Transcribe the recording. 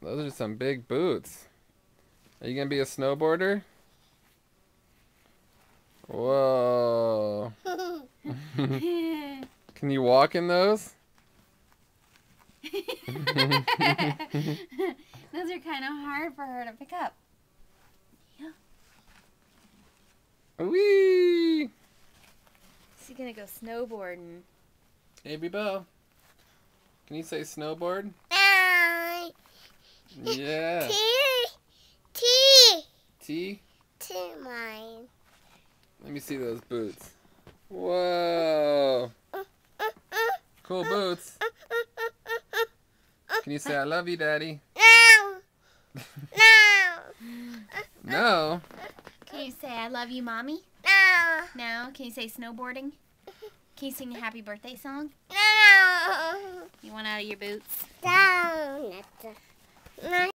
Those are some big boots. Are you gonna be a snowboarder? Whoa. Can you walk in those? Those are kind of hard for her to pick up. Yeah. Whee! She's gonna go snowboarding. Hey, Bo. Can you say snowboard? Yeah. T? Mine. Let me see those boots. Whoa. Cool boots. Can you say I love you, Daddy? No. No. Can you say I love you, Mommy? No. No. Can you say snowboarding? Can you sing a happy birthday song? No. You want out of your boots? No.